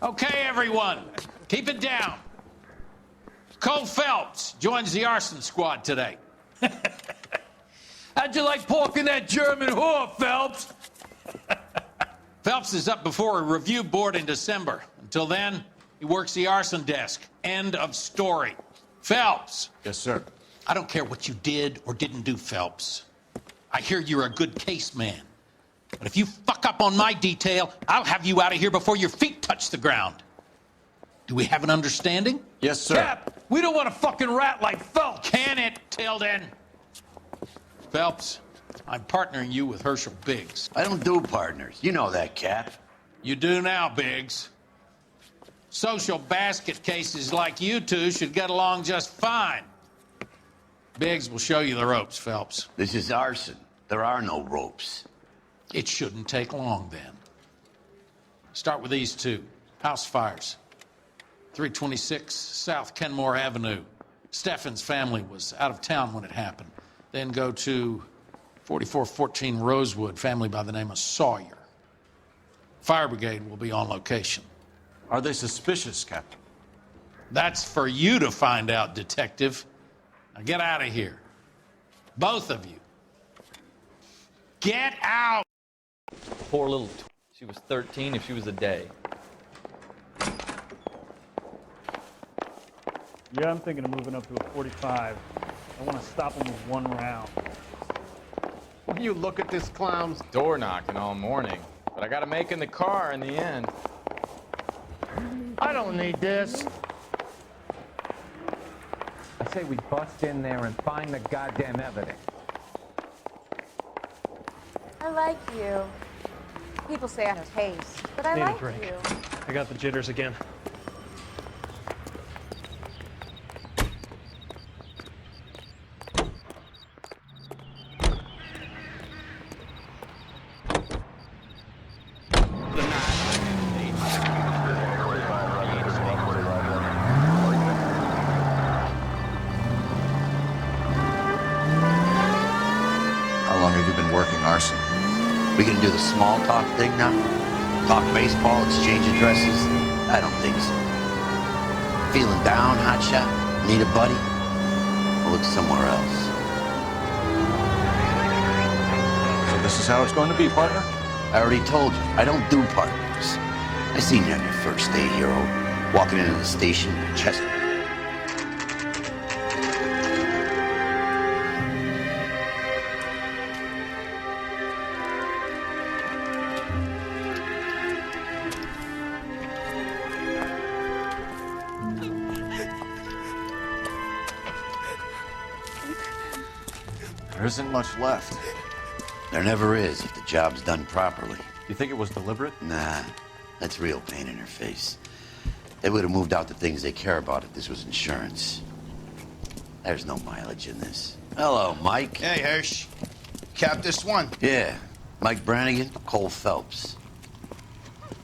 Okay, everyone, keep it down. Cole Phelps joins the arson squad today. How'd you like porking that German whore, Phelps? Phelps is up before a review board in December. Until then, he works the arson desk. End of story. Phelps. Yes, sir. I don't care what you did or didn't do, Phelps. I hear you're a good case man. But if you fuck up on my detail, I'll have you out of here before your feet touch the ground. Do we have an understanding? Yes, sir. Cap, we don't want a fucking rat like Phelps. Can it, Tilden? Phelps, I'm partnering you with Herschel Biggs. I don't do partners. You know that, Cap. You do now, Biggs. Social basket cases like you two should get along just fine. Biggs will show you the ropes, Phelps. This is arson. There are no ropes. It shouldn't take long, then. Start with these two. House fires. 326 South Kenmore Avenue. Steffen's family was out of town when it happened. Then go to 4414 Rosewood, family by the name of Sawyer. Fire brigade will be on location. Are they suspicious, Captain? That's for you to find out, Detective. Now get out of here. Both of you. Get out! Poor little she was 13 if she was a day. Yeah, I'm thinking of moving up to a 45. I want to stop him with one round. Will you look at this clown's door knocking all morning? But I gotta make in the car in the end. I don't need this. I say we bust in there and find the goddamn evidence. I like you. People say I have taste, but I Need a like drink. you. I got the jitters again. How long have you been working arson? We gonna do the small talk thing now? Talk baseball, exchange addresses? I don't think so. Feeling down, hotshot? Need a buddy? We'll look somewhere else. So this is how it's going to be, partner? I already told you, I don't do partners. I seen you on your first day, hero. Walking into the station, chest. There isn't much left. There never is if the job's done properly. You think it was deliberate? Nah, that's real pain in her face. They would have moved out the things they care about if this was insurance. There's no mileage in this. Hello, Mike. Hey, Hirsch. Cap this one. Yeah, Mike Brannigan, Cole Phelps.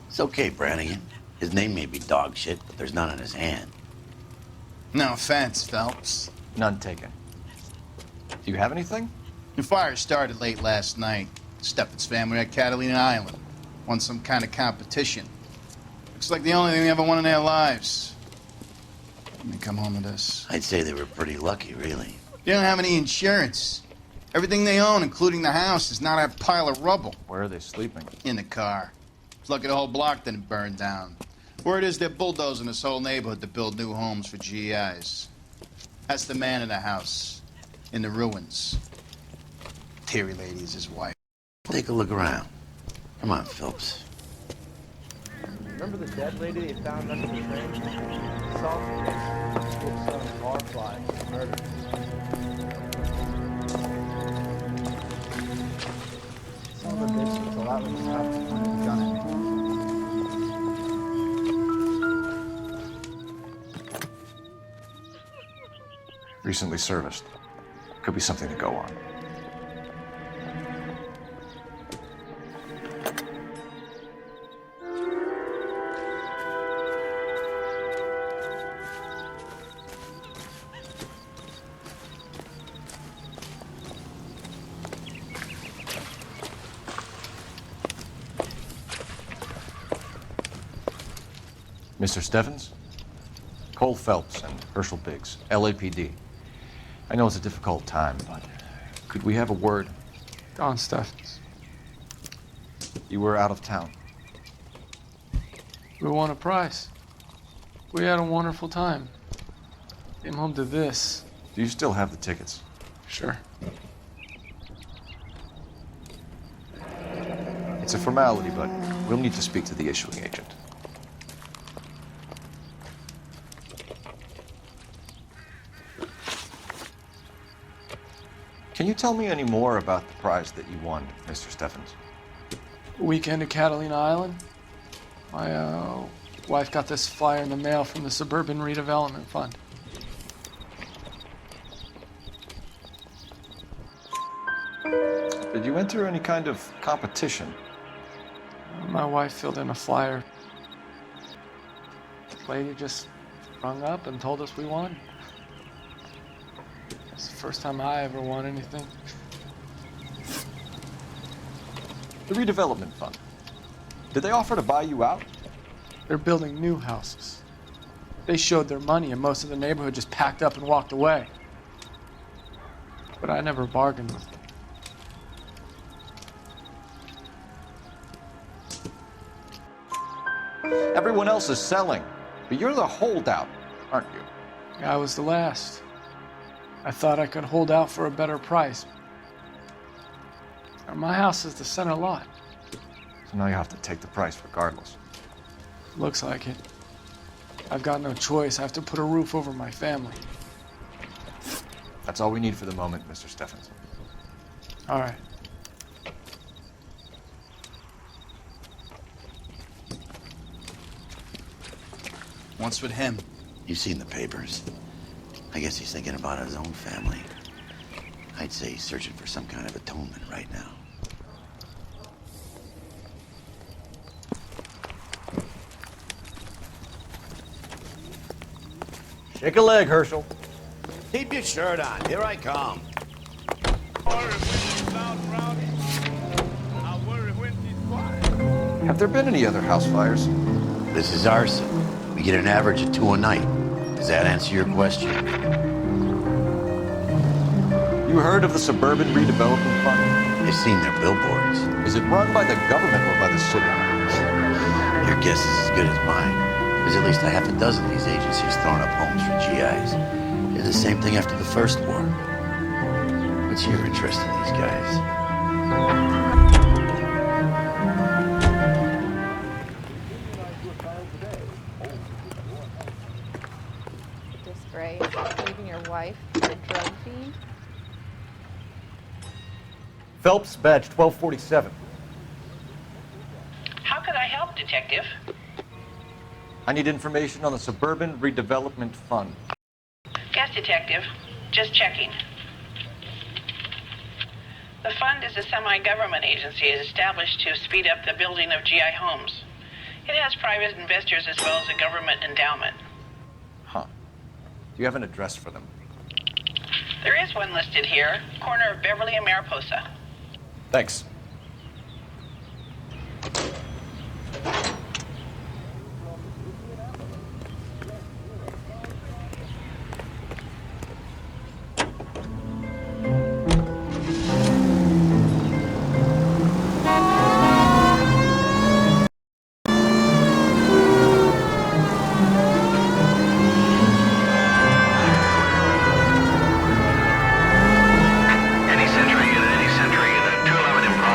It's okay, Brannigan. His name may be dog shit, but there's none on his hand. No offense, Phelps. None taken. Do you have anything? The fire started late last night. Steffen's family at Catalina Island. Won some kind of competition. Looks like the only thing they ever won in their lives. And they come home with this. I'd say they were pretty lucky, really. They don't have any insurance. Everything they own, including the house, is not a pile of rubble. Where are they sleeping? In the car. It's lucky the whole block didn't burn down. Word is they're bulldozing this whole neighborhood to build new homes for GIs. That's the man in the house. In the ruins. Terry lady is his wife. Take a look around. Come on, Phelps. Remember the dead lady they found under the train? Salt son barflies murdered. Some of the bitch looks a lot like the cop who pointed the gun at me. Recently serviced. Could be something to go on. Mr. Stevens? Cole Phelps and Herschel Biggs, LAPD. I know it's a difficult time, but could we have a word? Don Steffens. You were out of town. We won a prize. We had a wonderful time. Came home to this. Do you still have the tickets? Sure. It's a formality, but we'll need to speak to the issuing agent. Can you tell me any more about the prize that you won, Mr. Steffens? Weekend at Catalina Island. My wife got this flyer in the mail from the Suburban Redevelopment Fund. Did you enter any kind of competition? My wife filled in a flyer. The lady just rung up and told us we won. It's the first time I ever won anything. The redevelopment fund. Did they offer to buy you out? They're building new houses. They showed their money and most of the neighborhood just packed up and walked away. But I never bargained with them. Everyone else is selling, but you're the holdout, aren't you? I was the last. I thought I could hold out for a better price. My house is the center lot. So now you have to take the price regardless. Looks like it. I've got no choice. I have to put a roof over my family. That's all we need for the moment, Mr. Steffens. All right. What's with him? You've seen the papers. I guess he's thinking about his own family. I'd say he's searching for some kind of atonement right now. Shake a leg, Herschel. Keep your shirt on. Here I come. Have there been any other house fires? This is arson. We get an average of 2 a night. Does that answer your question? You heard of the Suburban Redevelopment Fund? I've seen their billboards. Is it run by the government or by the city? Your guess is as good as mine. There's at least a half a dozen of these agencies throwing up homes for GIs. Did the same thing after the first war. What's your interest in these guys? Disgrace. Leaving your wife for a drug fiend. Phelps, badge 1247. How could I help, Detective? I need information on the Suburban Redevelopment Fund. Yes, Detective. Just checking. The fund is a semi-government agency established to speed up the building of GI homes. It has private investors as well as a government endowment. Huh. Do you have an address for them? There is one listed here, corner of Beverly and Mariposa. Thanks. Any Century unit, 211 in progress.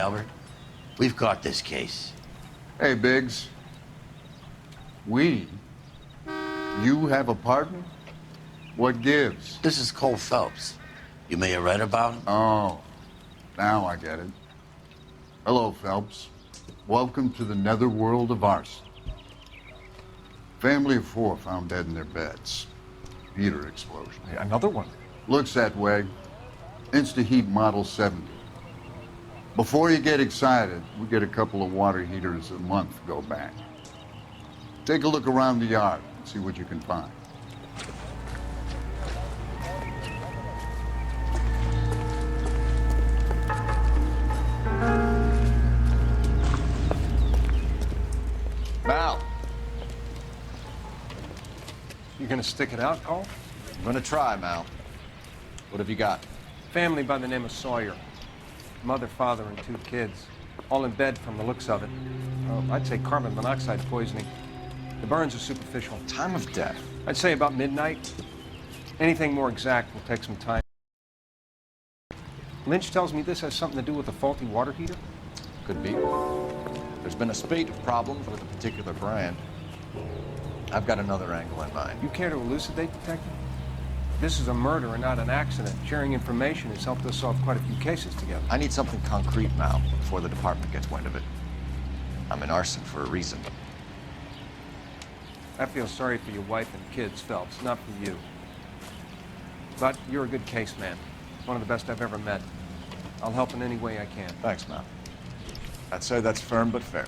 Albert. We've caught this case. Hey, Biggs. We? You have a partner? What gives? This is Cole Phelps. You may have read about him. Oh, now I get it. Hello, Phelps. Welcome to the netherworld of arson. Family of 4 found dead in their beds. Heater explosion. Hey, another one. Looks that way. Insta-heat Model 70. Before you get excited, we get a couple of water heaters a month go back. Take a look around the yard and see what you can find. Mal, You gonna stick it out, Cole? I'm gonna try, Mal. What have you got? Family by the name of Sawyer. Mother, father, and 2 kids. All in bed from the looks of it. I'd say carbon monoxide poisoning. The burns are superficial. Time of death? I'd say about midnight. Anything more exact will take some time. Lynch tells me this has something to do with a faulty water heater. Could be. There's been a spate of problems with a particular brand. I've got another angle in mind. You care to elucidate, Detective? This is a murder and not an accident. Sharing information has helped us solve quite a few cases together. I need something concrete, Mal, before the department gets wind of it. I'm in arson for a reason. I feel sorry for your wife and kids, Phelps, not for you. But you're a good case man. One of the best I've ever met. I'll help in any way I can. Thanks, Mal. I'd say that's firm but fair.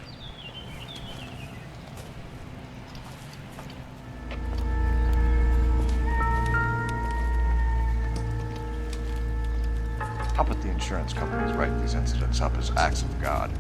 How about the insurance companies write these incidents up as acts of God?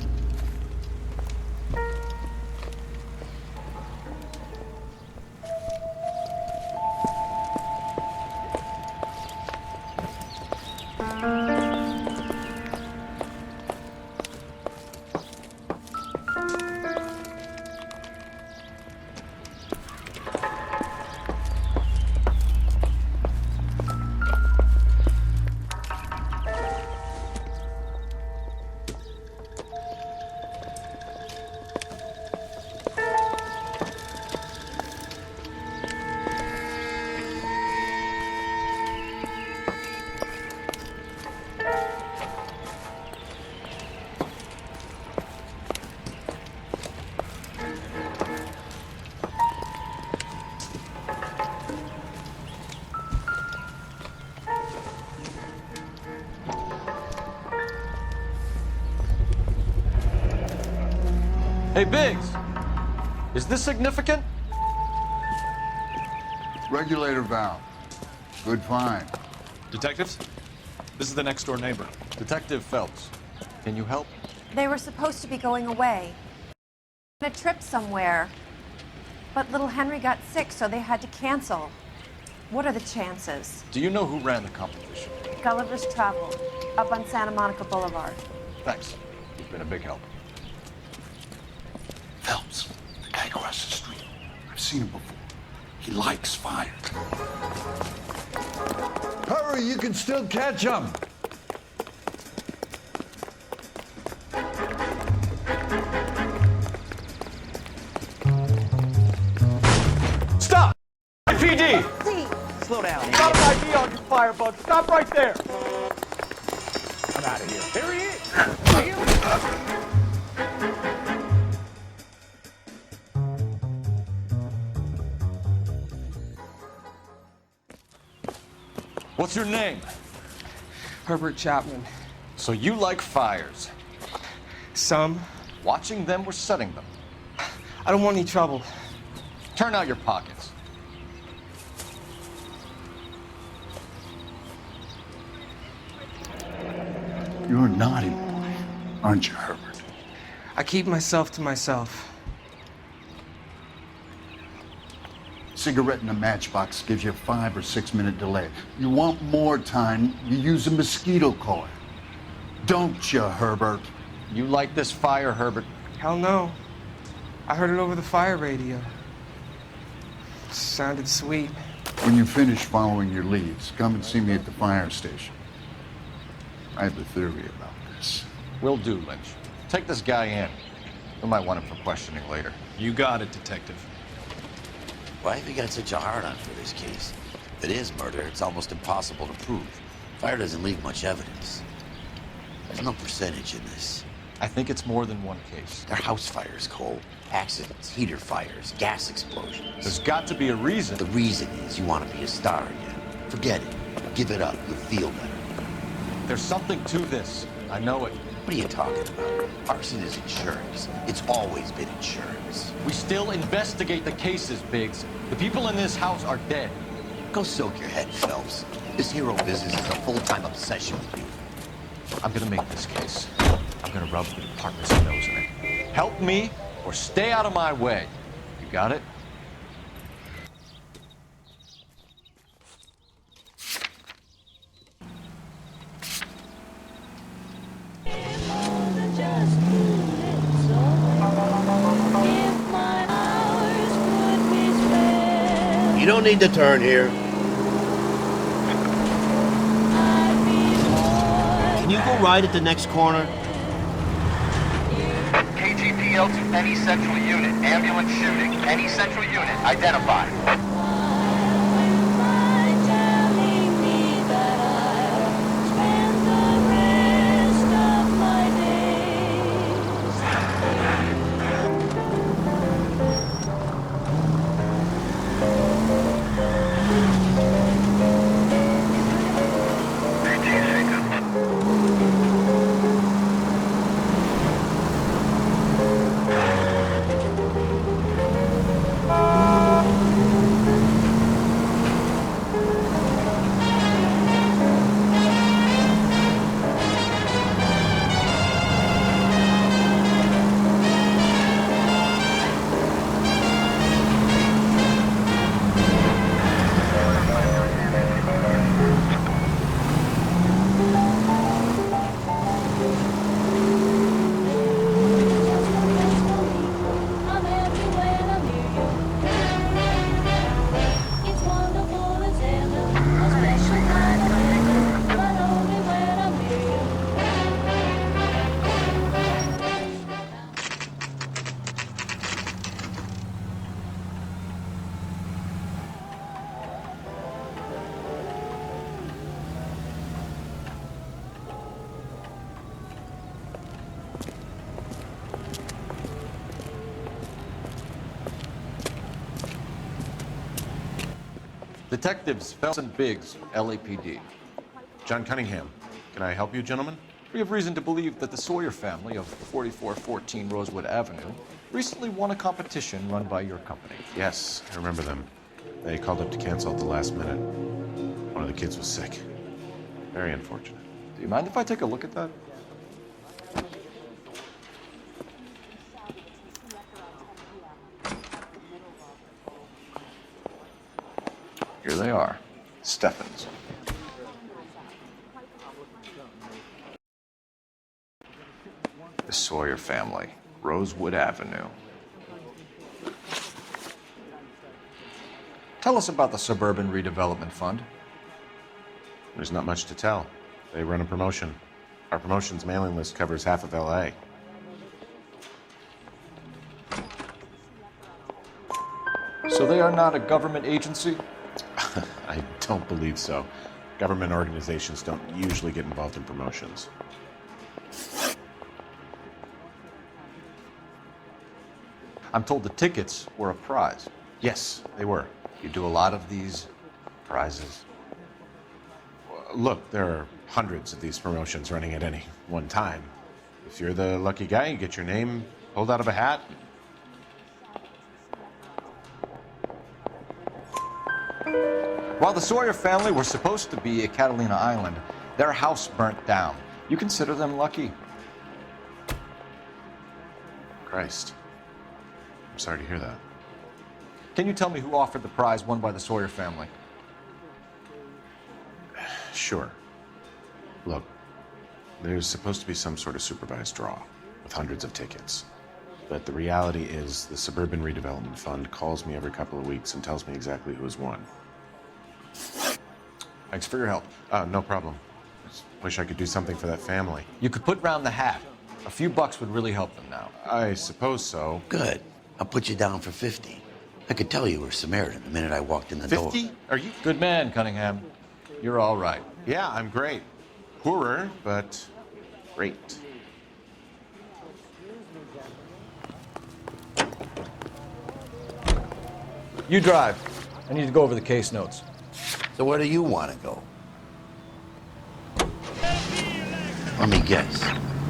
Hey, Biggs, is this significant? Regulator valve. Good find. Detectives, this is the next door neighbor. Detective Phelps, can you help? They were supposed to be going away. On a trip somewhere. But little Henry got sick, so they had to cancel. What are the chances? Do you know who ran the competition? Gulliver's Travel, up on Santa Monica Boulevard. Thanks. You've been a big help. Phelps, the guy across the street. I've seen him before. He likes fire. Hurry, you can still catch him. Stop! PD! Slow down. Got an ID on your firebug. Stop right there. I'm out of here. Here he is. What's your name? Herbert Chapman. So you like fires? Some. Watching them or setting them? I don't want any trouble. Turn out your pockets. You're a naughty boy, aren't you, Herbert? I keep myself to myself. Cigarette in a matchbox gives you a 5 or 6 minute delay. You want more time, you use a mosquito coil. Don't you, Herbert? You like this fire, Herbert? Hell no. I heard it over the fire radio. Sounded sweet. When you finish following your leads, come and see me at the fire station. I have a theory about this. Will do, Lynch. Take this guy in. We might want him for questioning later. You got it, Detective. Why have you got such a hard-on for this case? If it is murder, it's almost impossible to prove. Fire doesn't leave much evidence. There's no percentage in this. I think it's more than one case. They're house fires, Cole. Accidents, heater fires, gas explosions. There's got to be a reason. The reason is you want to be a star again. Forget it. Give it up. You'll feel better. There's something to this. I know it. What are you talking about? Arson is insurance. It's always been insurance. We still investigate the cases, Biggs. The people in this house are dead. Go soak your head, Phelps. This hero business is a full-time obsession with you. I'm gonna make this case. I'm gonna rub the department's nose in it. Help me or stay out of my way. You got it? You don't need to turn here. Can you go right at the next corner? KGPL to any central unit. Ambulance shooting. Any central unit. Identified. Detectives Phelps and Biggs, LAPD. John Cunningham. Can I help you, gentlemen? We have reason to believe that the Sawyer family of 4414 Rosewood Avenue recently won a competition run by your company. Yes, I remember them. They called up to cancel at the last minute. One of the kids was sick. Very unfortunate. Do you mind if I take a look at that? Here they are. Steffens. The Sawyer family, Rosewood Avenue. Tell us about the Suburban Redevelopment Fund. There's not much to tell. They run a promotion. Our promotions mailing list covers half of LA. So they are not a government agency? I don't believe so. Government organizations don't usually get involved in promotions. I'm told the tickets were a prize. Yes, they were. You do a lot of these prizes? Look, there are hundreds of these promotions running at any one time. If you're the lucky guy, you get your name pulled out of a hat. While the Sawyer family were supposed to be at Catalina Island, their house burnt down. You consider them lucky? Christ. I'm sorry to hear that. Can you tell me who offered the prize won by the Sawyer family? Sure. Look, there's supposed to be some sort of supervised draw with hundreds of tickets. But the reality is the Suburban Redevelopment Fund calls me every couple of weeks and tells me exactly who has won. Thanks for your help. No problem. Just wish I could do something for that family. You could put round the hat. A few bucks would really help them now. I suppose so. Good. I'll put you down for 50. I could tell you were Samaritan the minute I walked in the door. 50? Are you? Good man, Cunningham. You're all right. Yeah, I'm great. Poorer, but great. You drive. I need to go over the case notes. So where do you want to go? Let me guess.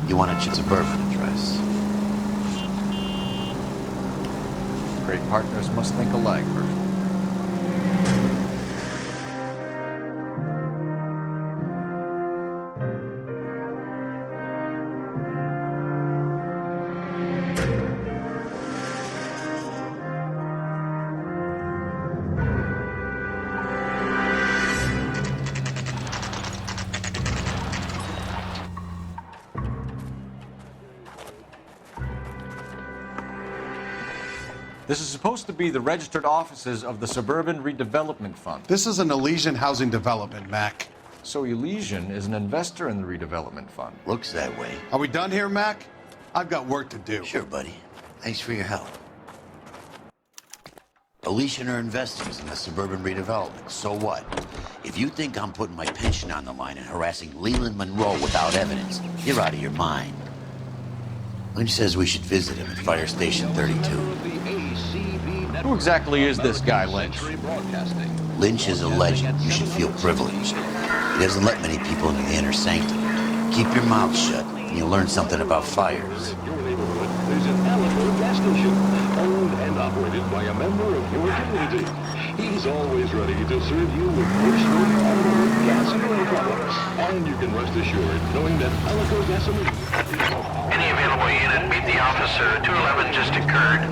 You want a suburban address? Great partners must think alike, Bert. This is supposed to be the registered offices of the Suburban Redevelopment Fund. This is an Elysian housing development, Mac. So Elysian is an investor in the redevelopment fund. Looks that way. Are we done here, Mac? I've got work to do. Sure, buddy. Thanks for your help. Elysian are investors in the suburban redevelopment. So what? If you think I'm putting my pension on the line and harassing Leland Monroe without evidence, you're out of your mind. Lynch says we should visit him at Fire Station 32. Who exactly is this guy, Lynch? Lynch is a legend. You should feel privileged. He doesn't let many people into the inner sanctum. Keep your mouth shut, and you'll learn something about fires. There's an Alico gas station, owned and operated by a member of your community. He's always ready to serve you with first-rate automotive gas and oil products. And you can rest assured knowing that Alico gasoline... Any available unit, meet the officer. 211 just occurred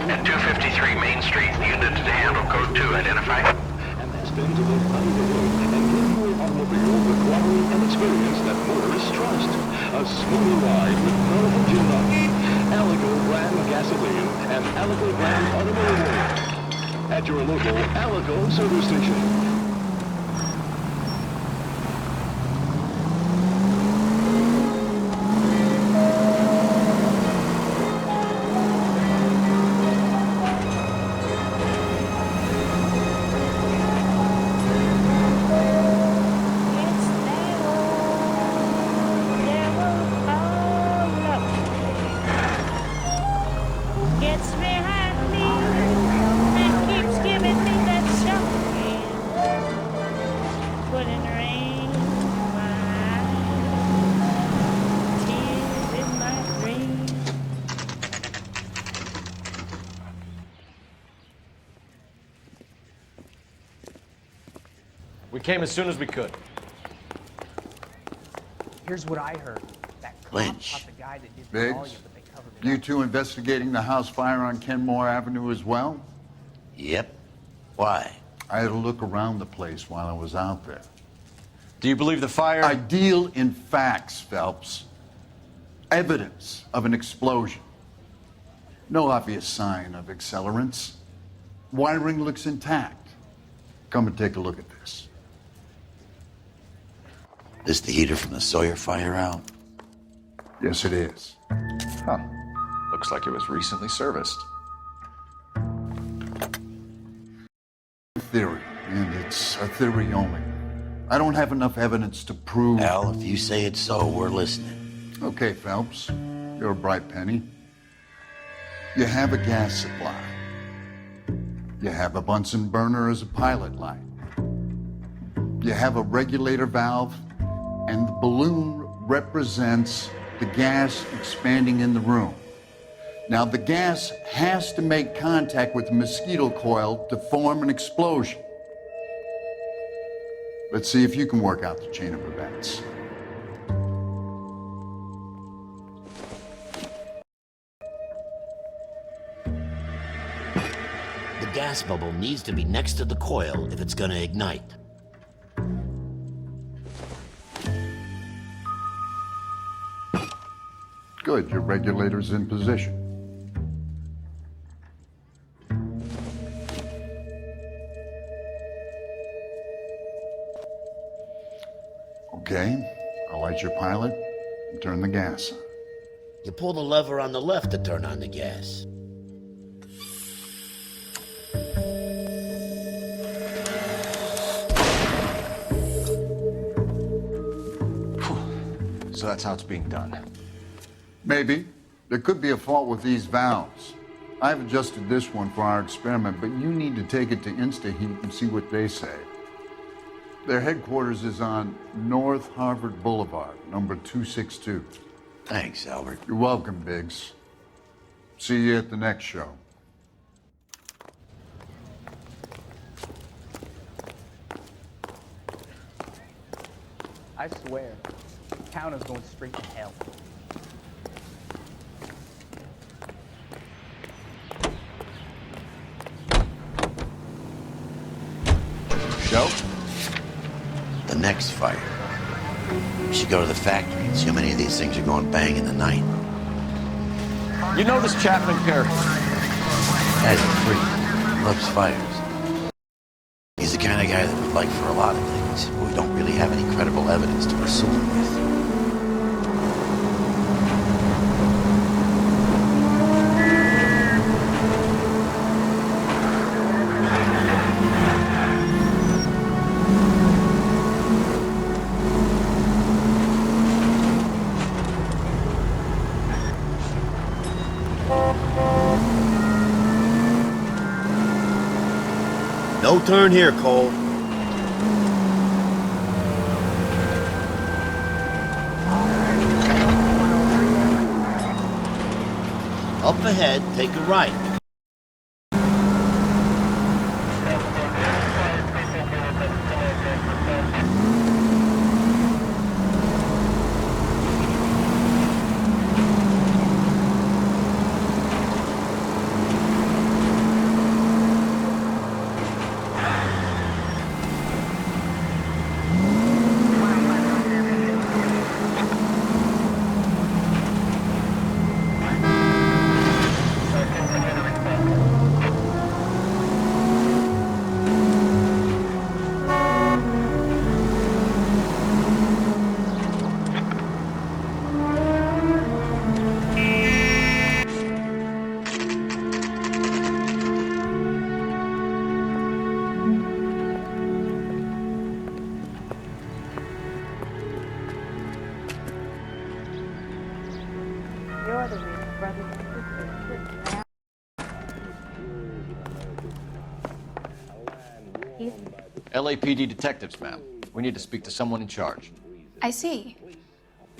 at 253 Main Street. Unit to handle code 2 identified. And that's been to look under the hood and give your automobile the quality and experience that motorists trust. A smooth ride with no engine noise. Alico brand gasoline and Alico brand automotive oil. At your local Alico service station. We came as soon as we could. Here's what I heard. That cop Lynch. caught the guy that did the Biggs, volume, but they covered it you up. two investigating the house fire on Kenmore Avenue as well? Yep. Why? I had a look around the place while I was out there. Do you believe the fire? I deal in facts, Phelps. Evidence of an explosion. No obvious sign of accelerants. Wiring looks intact. Come and take a look at this. This the heater from the Sawyer fire out? Yes, it is. Huh. Looks like it was recently serviced. Theory, and it's a theory only. I don't have enough evidence to prove... Al, if you say it's so, we're listening. Okay, Phelps. You're a bright penny. You have a gas supply. You have a Bunsen burner as a pilot light. You have a regulator valve, and the balloon represents the gas expanding in the room. Now, the gas has to make contact with the mosquito coil to form an explosion. Let's see if you can work out the chain of events. The gas bubble needs to be next to the coil if it's gonna ignite. Good, your regulator's in position. Okay, I'll light your pilot and turn the gas on. You pull the lever on the left to turn on the gas. So that's how it's being done. Maybe. There could be a fault with these valves. I've adjusted this one for our experiment, but you need to take it to InstaHeat and see what they say. Their headquarters is on North Harvard Boulevard, number 262. Thanks, Albert. You're welcome, Biggs. See you at the next show. I swear, the town is going straight to hell. Show? The next fire. We should go to the factory and see how many of these things are going bang in the night. You know this Chapman character? Guy's a freak. Loves fires. He's the kind of guy that would like for a lot of things, but we don't really have any credible evidence to pursue him with. No turn here, Cole. Up ahead, take a right. You're the real brothers and sisters. LAPD detectives, ma'am. We need to speak to someone in charge. I see.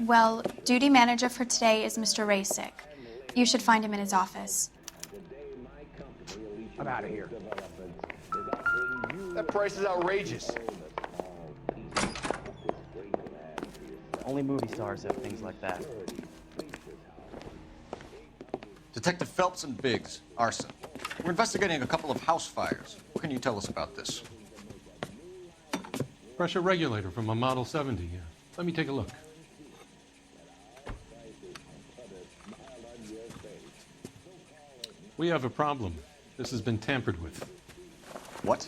Well, duty manager for today is Mr. Rasick. You should find him in his office. I'm out of here. That price is outrageous. Only movie stars have things like that. Detective Phelps and Biggs, arson. We're investigating a couple of house fires. What can you tell us about this? Pressure regulator from a Model 70. Let me take a look. We have a problem. This has been tampered with. What?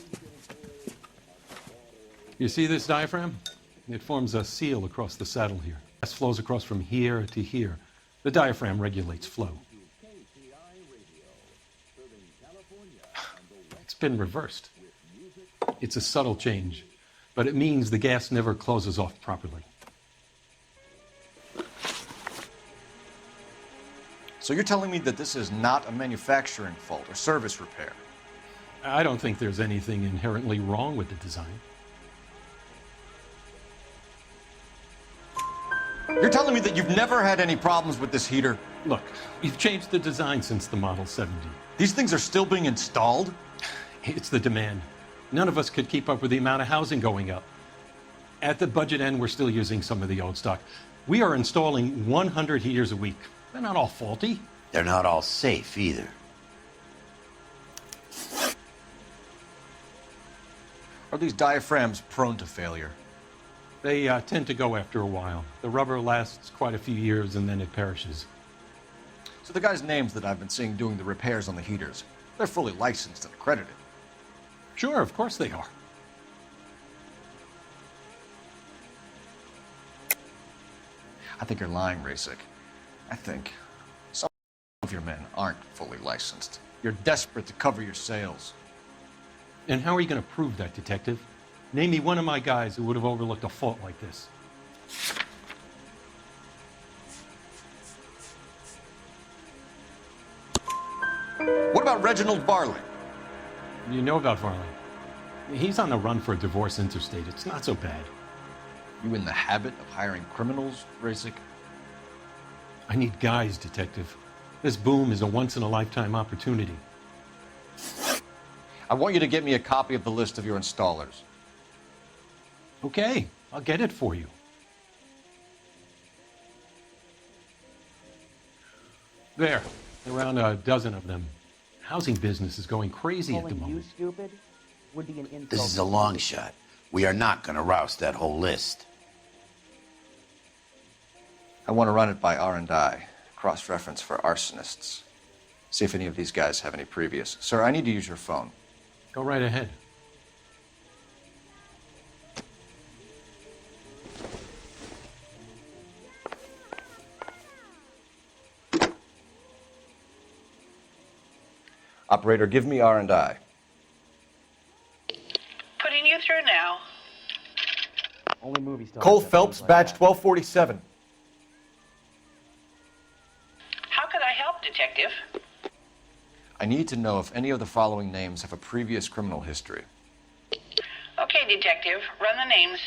You see this diaphragm? It forms a seal across the saddle here. Gas flows across from here to here. The diaphragm regulates flow. It's been reversed. It's a subtle change, but it means the gas never closes off properly. So you're telling me that this is not a manufacturing fault or service repair? I don't think there's anything inherently wrong with the design. You're telling me that you've never had any problems with this heater? Look, we've changed the design since the Model 70. These things are still being installed? It's the demand. None of us could keep up with the amount of housing going up. At the budget end, we're still using some of the old stock. We are installing 100 heaters a week. They're not all faulty. They're not all safe either. Are these diaphragms prone to failure? They tend to go after a while. The rubber lasts quite a few years and then it perishes. So the guys' names that I've been seeing doing the repairs on the heaters, they're fully licensed and accredited. Sure, of course they are. I think you're lying, Rasick. I think of your men aren't fully licensed. You're desperate to cover your sales. And how are you going to prove that, Detective? Name me one of my guys who would have overlooked a fault like this. What about Reginald Varley? You know about Varley. He's on the run for a divorce interstate. It's not so bad. You in the habit of hiring criminals, Rasic? I need guys, Detective. This boom is a once-in-a-lifetime opportunity. I want you to get me a copy of the list of your installers. Okay, I'll get it for you. There, around a dozen of them. Housing business is going crazy at the Calling you moment. stupid would be an insult. This is a long shot. We are not going to roust that whole list. I want to run it by R&I, cross-reference for arsonists. See if any of these guys have any previous. Sir, I need to use your phone. Go right ahead. Operator, give me R&I. Putting you through now. Only movie stars. Cole have Phelps, things like badge that. 1247. How could I help, Detective? I need to know if any of the following names have a previous criminal history. Okay, Detective, run the names.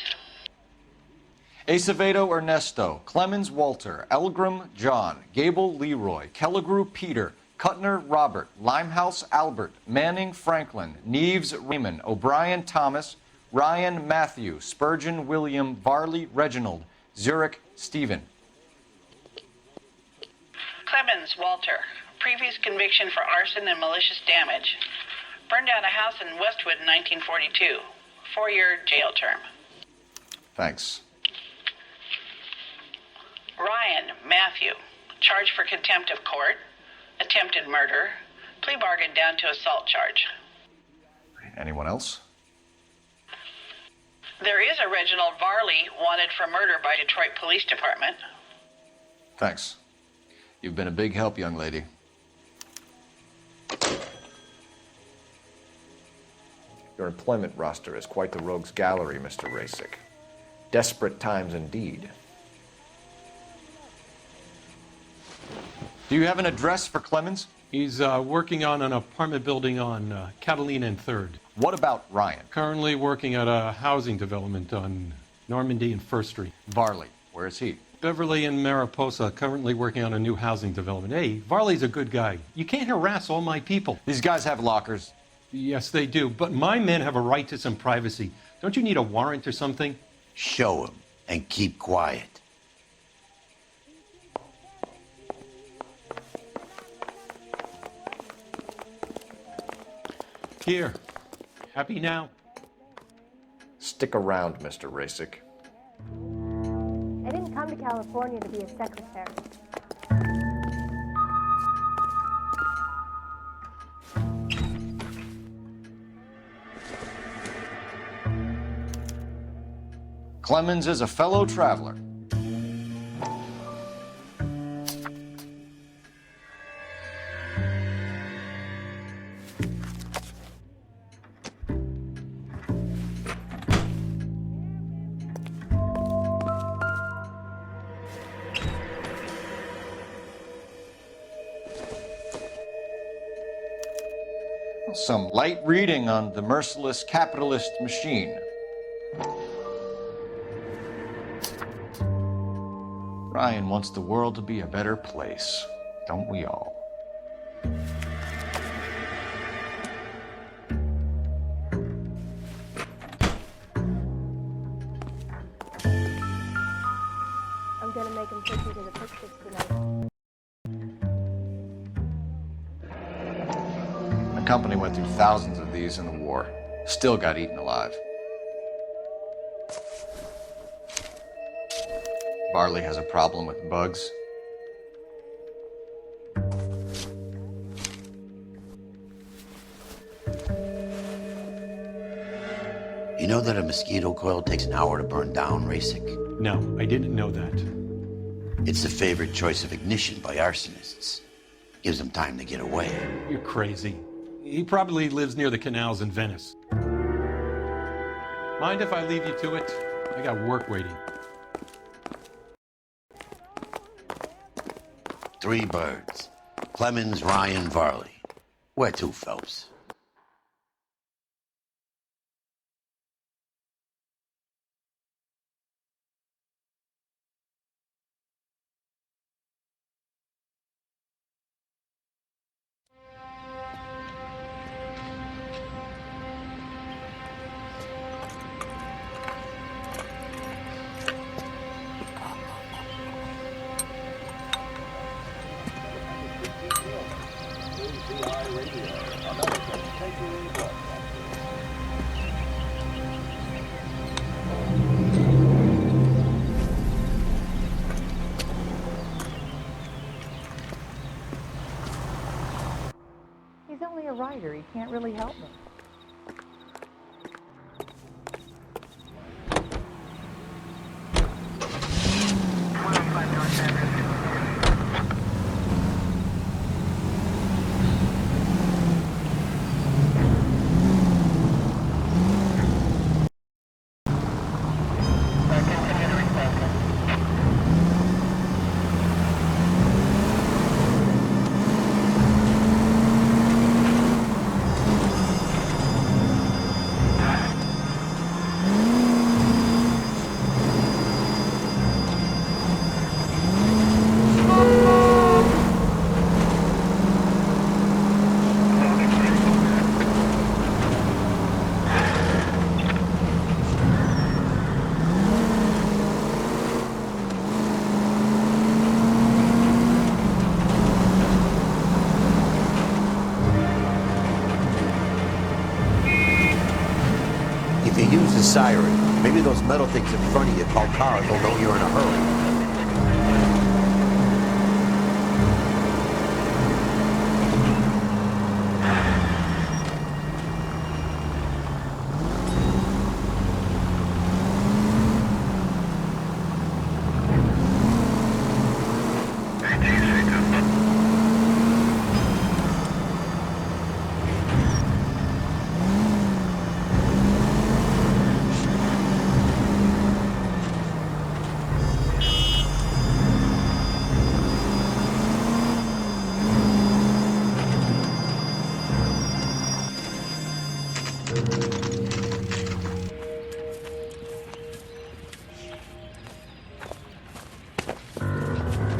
Acevedo Ernesto, Clemens Walter, Elgram John, Gable Leroy, Kelligrew Peter, Kuttner Robert, Limehouse Albert, Manning Franklin, Neves Raymond, O'Brien Thomas, Ryan Matthew, Spurgeon William, Varley Reginald, Zurich Stephen. Clemens Walter. Previous conviction for arson and malicious damage. Burned down a house in Westwood in 1942. 4-year jail term. Thanks. Ryan Matthew. Charged for contempt of court. Attempted murder. Plea bargain down to assault charge. Anyone else? There is a Reginald Varley wanted for murder by Detroit Police Department. Thanks. You've been a big help, young lady. Your employment roster is quite the rogues gallery, Mr. Rasic. Desperate times indeed. Do you have an address for Clemens? He's working on an apartment building on Catalina and 3rd. What about Ryan? Currently working at a housing development on Normandy and 1st Street. Varley, where is he? Beverly and Mariposa, currently working on a new housing development. Hey, Varley's a good guy. You can't harass all my people. These guys have lockers. Yes, they do, but my men have a right to some privacy. Don't you need a warrant or something? Show him and keep quiet. Here. Happy now? Stick around, Mr. Rasic. I didn't come to California to be a secretary. Clemens is a fellow traveler. Some light reading on the merciless capitalist machine. Ryan wants the world to be a better place, don't we all? I'm gonna make him take you to the pictures tonight. The company went through thousands of these in the war. Still got eaten alive. Varley has a problem with bugs. You know that a mosquito coil takes an hour to burn down, Rasic? No, I didn't know that. It's the favorite choice of ignition by arsonists. Gives him time to get away. You're crazy. He probably lives near the canals in Venice. Mind if I leave you to it? I got work waiting. 3 birds. Clemens, Ryan, Varley. Where to, Phelps? He's only a writer. He can't really help me. If you use the siren, maybe those metal things in front of you called cars will know you're in a hurry.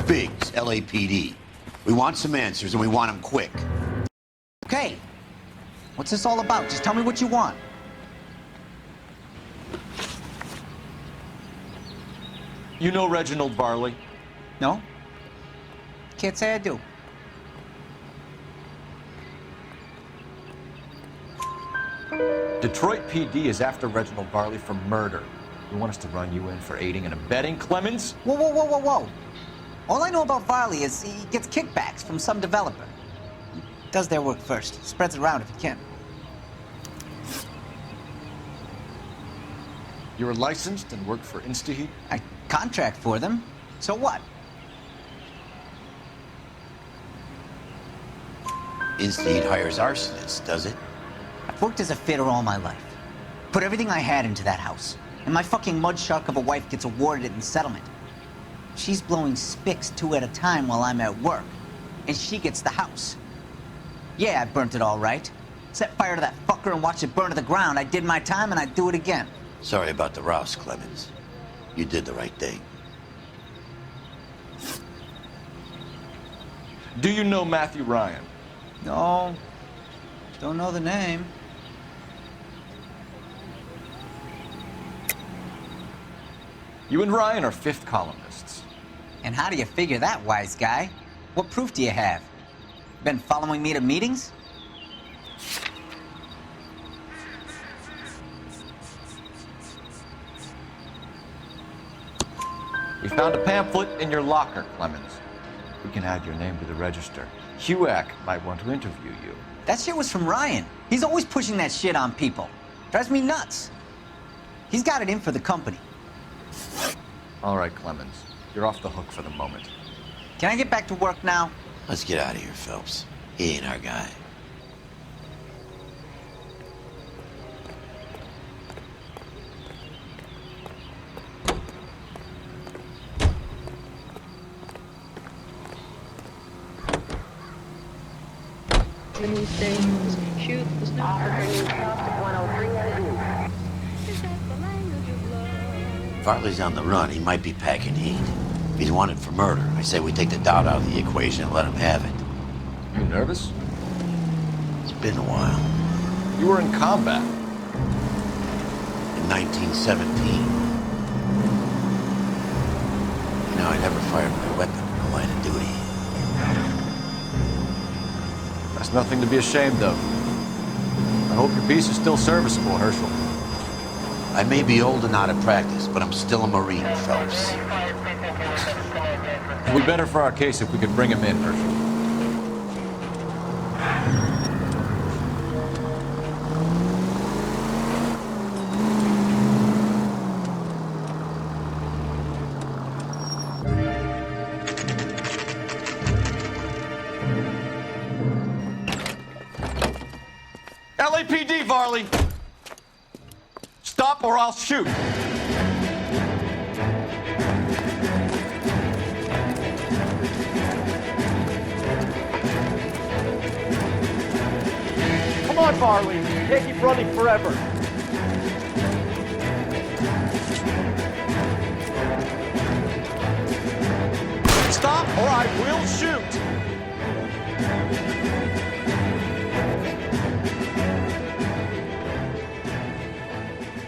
Biggs, LAPD. We want some answers, and we want them quick. Okay. What's this all about? Just tell me what you want. You know Reginald Varley? No? Can't say I do. Detroit PD is after Reginald Varley for murder. You want us to run you in for aiding and abetting, Clemens? Whoa, whoa, whoa, whoa, whoa. All I know about Varley is he gets kickbacks from some developer. He does their work first, spreads it around if he can. You're licensed and work for InstaHeat? I contract for them. So what? InstaHeat hires arsonists, does it? I've worked as a fitter all my life. Put everything I had into that house. And my fucking mud shark of a wife gets awarded it in settlement. She's blowing spics 2 at a time while I'm at work. And she gets the house. Yeah, I burnt it all right. Set fire to that fucker and watched it burn to the ground. I did my time and I'd do it again. Sorry about the rouse, Clemens. You did the right thing. Do you know Matthew Ryan? No. Don't know the name. You and Ryan are fifth columnists. And how do you figure that, wise guy? What proof do you have? Been following me to meetings? We found a pamphlet in your locker, Clemens. We can add your name to the register. HUAC might want to interview you. That shit was from Ryan. He's always pushing that shit on people. Drives me nuts. He's got it in for the company. All right, Clemens. You're off the hook for the moment. Can I get back to work now? Let's get out of here, Phelps. He ain't our guy. The news stations shoot the snoop. Farley's on the run. He might be packing heat. If he's wanted for murder, I say we take the doubt out of the equation and let him have it. You nervous? It's been a while. You were in combat. In 1917. You know, I never fired my weapon in the line of duty. That's nothing to be ashamed of. I hope your piece is still serviceable, Herschel. I may be old and out of practice, but I'm still a Marine, Phelps. It would be better for our case if we could bring him in, Herschel. LAPD, Varley! Stop or I'll shoot! Come on, Varley. You can't keep running forever. Stop or I will shoot!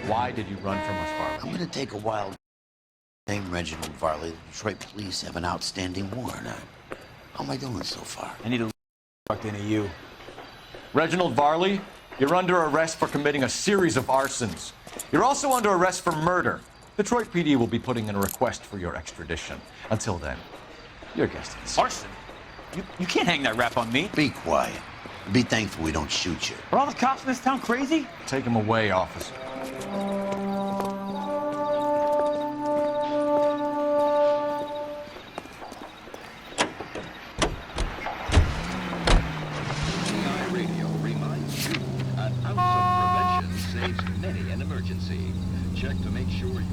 Why did you run from us, Varley? I'm gonna take a wild name, Reginald Varley. The Detroit police have an outstanding warrant on. How am I doing so far? I need to fucked into you. Reginald Varley, you're under arrest for committing a series of arsons. You're also under arrest for murder. Detroit PD will be putting in a request for your extradition. Until then, your guest is. Arson? You can't hang that rap on me. Be quiet. Be thankful we don't shoot you. Are all the cops in this town crazy? Take him away, officer. GI Radio reminds you, an ounce of prevention saves many an emergency. Check to make sure you're...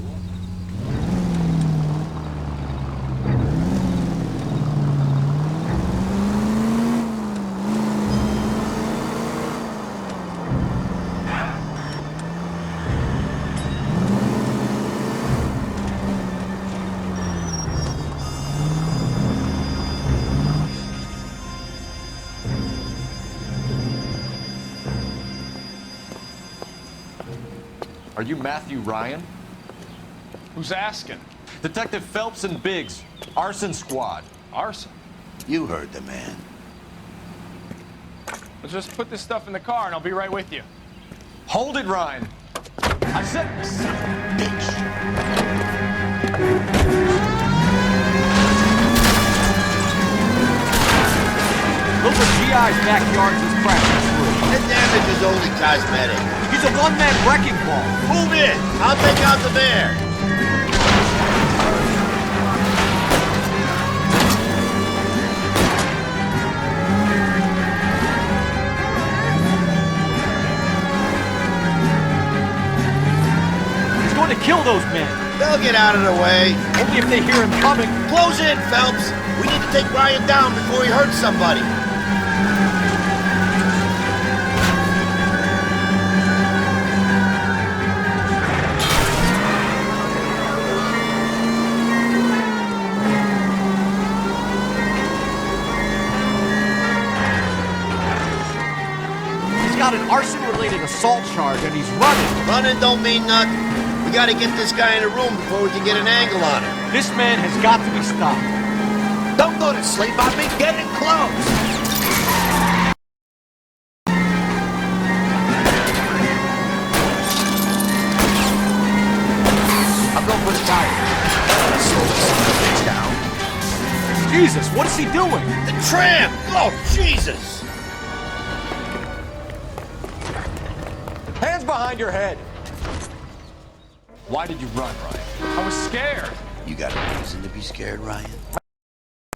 Are you Matthew Ryan? Who's asking? Detective Phelps and Biggs, arson squad. Arson? You heard the man. Let's just put this stuff in the car and I'll be right with you. Hold it, Ryan. I said, son of a bitch. Those are GI's backyards as practice room. The damage is only cosmetic. He's a one-man wrecking ball. Move in. I'll take out the bear. He's going to kill those men. They'll get out of the way. Only if they hear him coming. Close in, Phelps. We need to take Ryan down before he hurts somebody. He's got an arson-related assault charge and he's running. Running don't mean nothing. We gotta get this guy in a room before we can get an angle on him. This man has got to be stopped. Don't go to sleep on me. Get in close. I'll go for the tire. Slow the son of a bitch down. Jesus, what is he doing? The tram! Oh, Jesus! Hands behind your head. Why did you run, Ryan? I was scared. You got a reason to be scared, Ryan?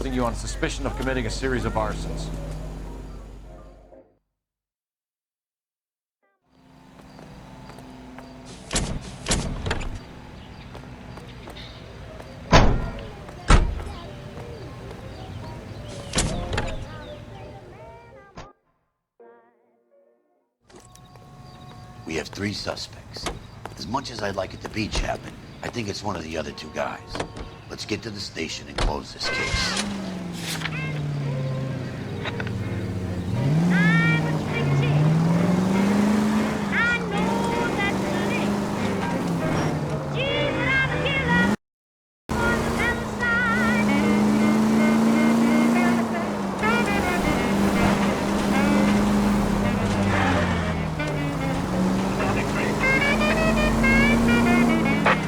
arresting you on suspicion of committing a series of arsons. We have 3 suspects. As much as I'd like it to be Chapman, I think it's one of the other 2 guys. Let's get to the station and close this case.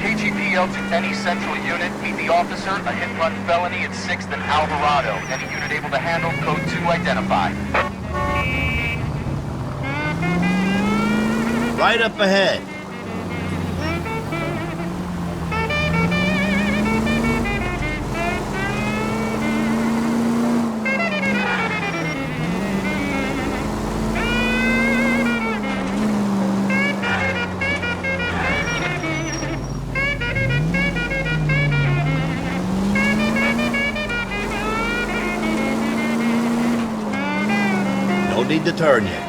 KGPL to any central unit. Meet the officer. A hit-run felony at 6th and Alvarado. Any unit able to handle. Code 2 identified. Right up ahead. No need to turn yet.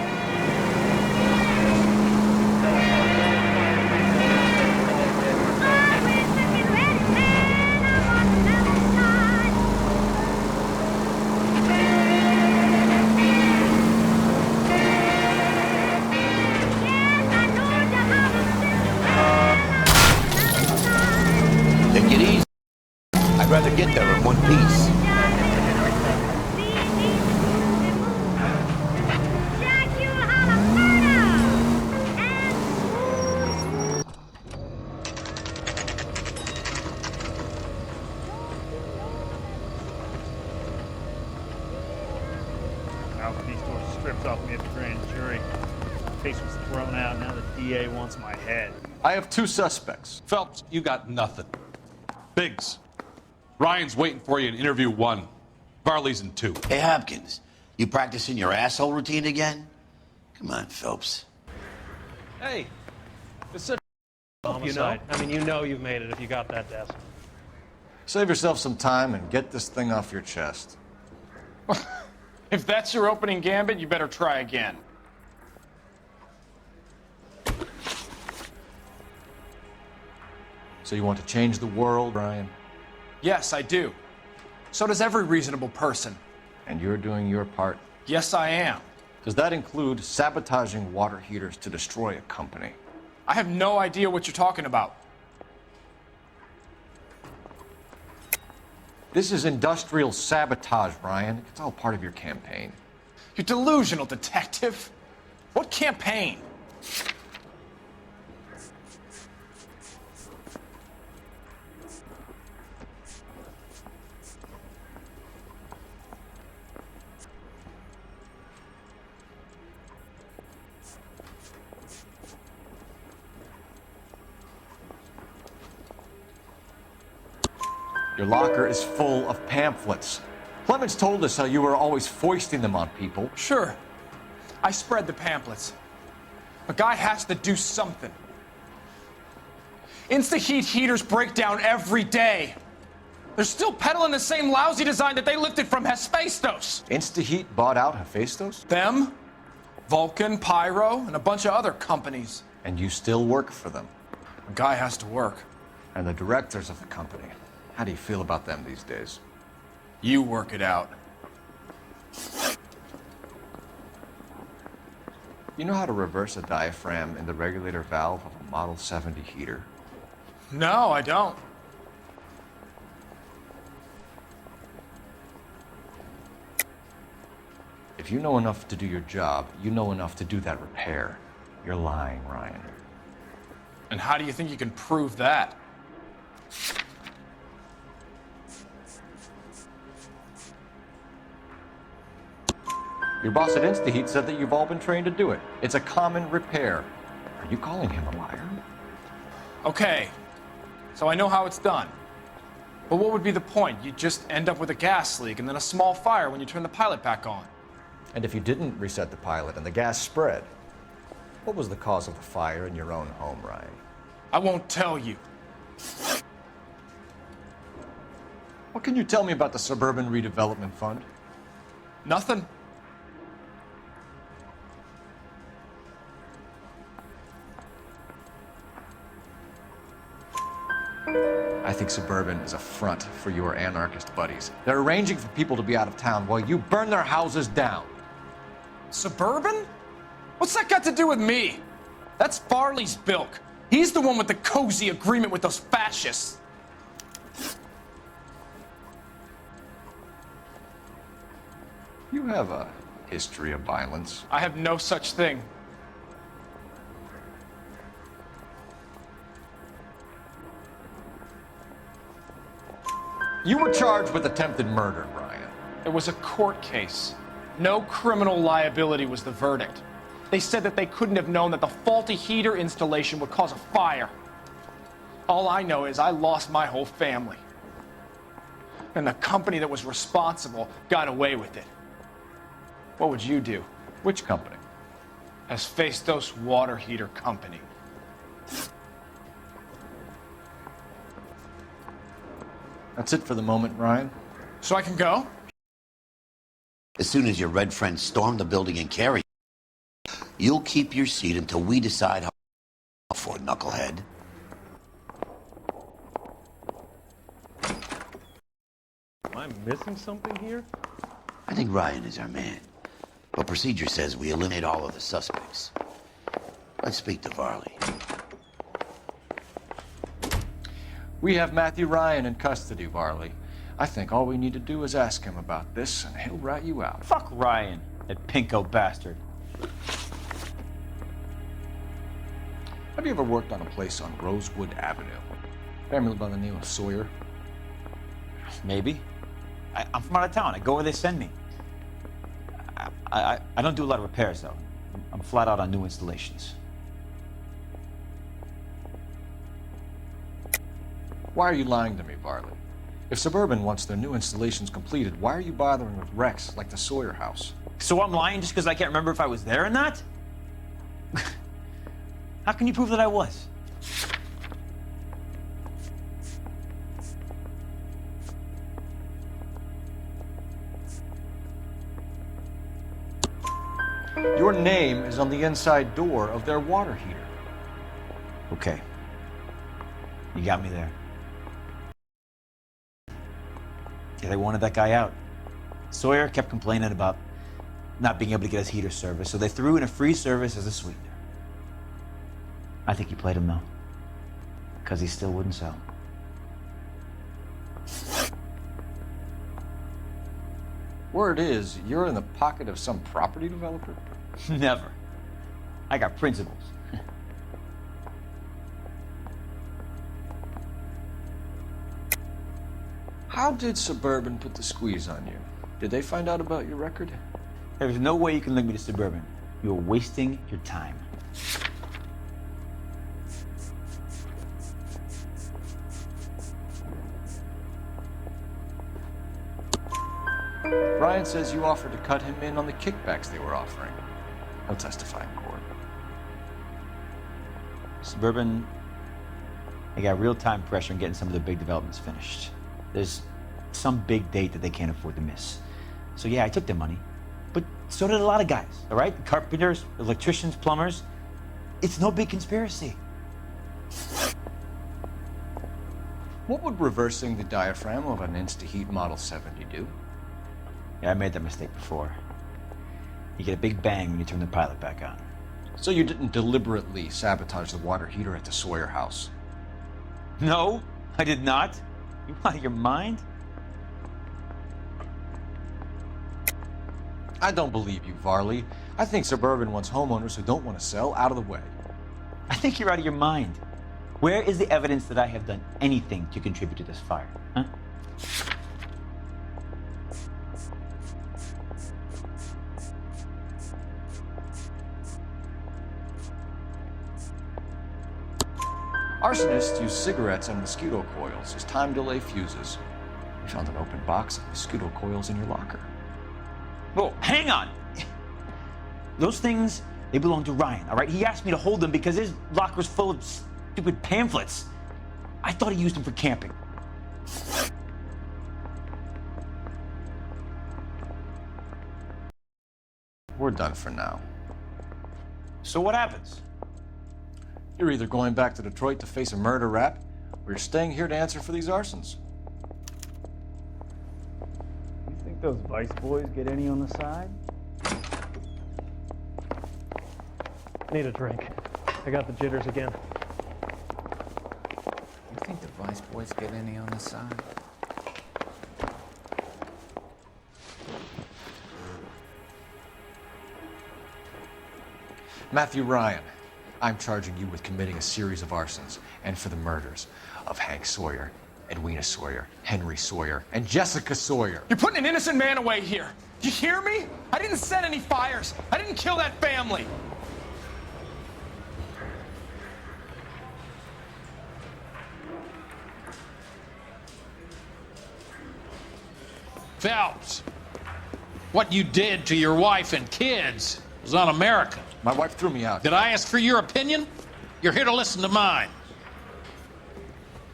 Take it easy. I'd rather get there in one piece. Mouthpiece was stripped off me at the grand jury. Case was thrown out. Now the DA wants my head. I have 2 suspects. Phelps, you got nothing. Biggs, Ryan's waiting for you in interview 1. Varley's in 2. Hey, Hopkins, you practicing your asshole routine again? Come on, Phelps. Hey, it's such homicide. I mean, you know you've made it if you got that desk. Save yourself some time and get this thing off your chest. If that's your opening gambit, you better try again. So you want to change the world, Ryan? Yes, I do. So does every reasonable person. And you're doing your part? Yes, I am. Does that include sabotaging water heaters to destroy a company? I have no idea what you're talking about. This is industrial sabotage, Ryan. It's all part of your campaign. You're delusional, detective. What campaign? Your locker is full of pamphlets. Clemens told us how you were always foisting them on people. Sure. I spread the pamphlets. A guy has to do something. Insta-heat heaters break down every day. They're still peddling the same lousy design that they lifted from Hephaestus. Insta-heat bought out Hephaestus? Them, Vulcan, Pyro, and a bunch of other companies. And you still work for them? A guy has to work. And the directors of the company. How do you feel about them these days? You work it out. You know how to reverse a diaphragm in the regulator valve of a Model 70 heater? No, I don't. If you know enough to do your job, you know enough to do that repair. You're lying, Ryan. And how do you think you can prove that? Your boss at InstaHeat said that you've all been trained to do it. It's a common repair. Are you calling him a liar? Okay, so I know how it's done. But what would be the point? You'd just end up with a gas leak and then a small fire when you turn the pilot back on. And if you didn't reset the pilot and the gas spread, what was the cause of the fire in your own home, Ryan? I won't tell you. What can you tell me about the Suburban Redevelopment Fund? Nothing. I think Suburban is a front for your anarchist buddies. They're arranging for people to be out of town while you burn their houses down. Suburban? What's that got to do with me? That's Farley's bilk. He's the one with the cozy agreement with those fascists. You have a history of violence. I have no such thing. You were charged with attempted murder, Brian. It was a court case. No criminal liability was the verdict. They said that they couldn't have known that the faulty heater installation would cause a fire. All I know is I lost my whole family. And the company that was responsible got away with it. What would you do? Which company? Hephaestus Water Heater Company. That's it for the moment, Ryan. So I can go? As soon as your red friends storm the building and carry you, you'll keep your seat until we decide how for, knucklehead. Am I missing something here? I think Ryan is our man. But procedure says we eliminate all of the suspects. Let's speak to Varley. We have Matthew Ryan in custody, Varley. I think all we need to do is ask him about this, and he'll rat you out. Fuck Ryan, that pinko bastard. Have you ever worked on a place on Rosewood Avenue? Family by the name of Sawyer? Maybe. I'm from out of town. I go where they send me. I don't do a lot of repairs, though. I'm flat out on new installations. Why are you lying to me, Varley? If Suburban wants their new installations completed, why are you bothering with wrecks like the Sawyer house? So I'm lying just because I can't remember if I was there or not? How can you prove that I was? Your name is on the inside door of their water heater. Okay. You got me there. Yeah, they wanted that guy out. Sawyer kept complaining about not being able to get his heater service, so they threw in a free service as a sweetener. I think he played him, though, because he still wouldn't sell. Word is, you're in the pocket of some property developer? Never. I got principles. How did Suburban put the squeeze on you? Did they find out about your record? There's no way you can link me to Suburban. You're wasting your time. Ryan says you offered to cut him in on the kickbacks they were offering. He'll testify in court. Suburban, they got real-time pressure on getting some of the big developments finished. There's some big date that they can't afford to miss. So yeah, I took their money, but so did a lot of guys, all right? Carpenters, electricians, plumbers. It's no big conspiracy. What would reversing the diaphragm of an Insta-Heat Model 70 do? Yeah, I made that mistake before. You get a big bang when you turn the pilot back on. So you didn't deliberately sabotage the water heater at the Sawyer house? No, I did not. You out of your mind? I don't believe you, Varley. I think Suburban wants homeowners who don't want to sell out of the way. I think you're out of your mind. Where is the evidence that I have done anything to contribute to this fire, huh? Arsonists use cigarettes and mosquito coils as time delay fuses. We found an open box of mosquito coils in your locker. Whoa, hang on. Those things, they belong to Ryan, all right? He asked me to hold them because his locker's full of stupid pamphlets. I thought he used them for camping. We're done for now. So what happens? You're either going back to Detroit to face a murder rap, or you're staying here to answer for these arsons. You think those Vice boys get any on the side? Need a drink. I got the jitters again. You think the Vice boys get any on the side? Matthew Ryan, I'm charging you with committing a series of arsons and for the murders of Hank Sawyer, Edwina Sawyer, Henry Sawyer, and Jessica Sawyer. You're putting an innocent man away here. You hear me? I didn't set any fires. I didn't kill that family. Phelps, what you did to your wife and kids was un-American. My wife threw me out. Did I ask for your opinion? You're here to listen to mine.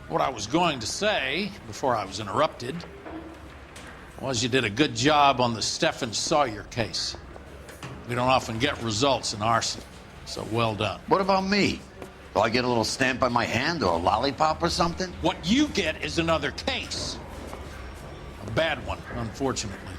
What I was going to say, before I was interrupted, was you did a good job on the Stephen Sawyer case. We don't often get results in arson, so well done. What about me? Do I get a little stamp on my hand or a lollipop or something? What you get is another case. A bad one, unfortunately.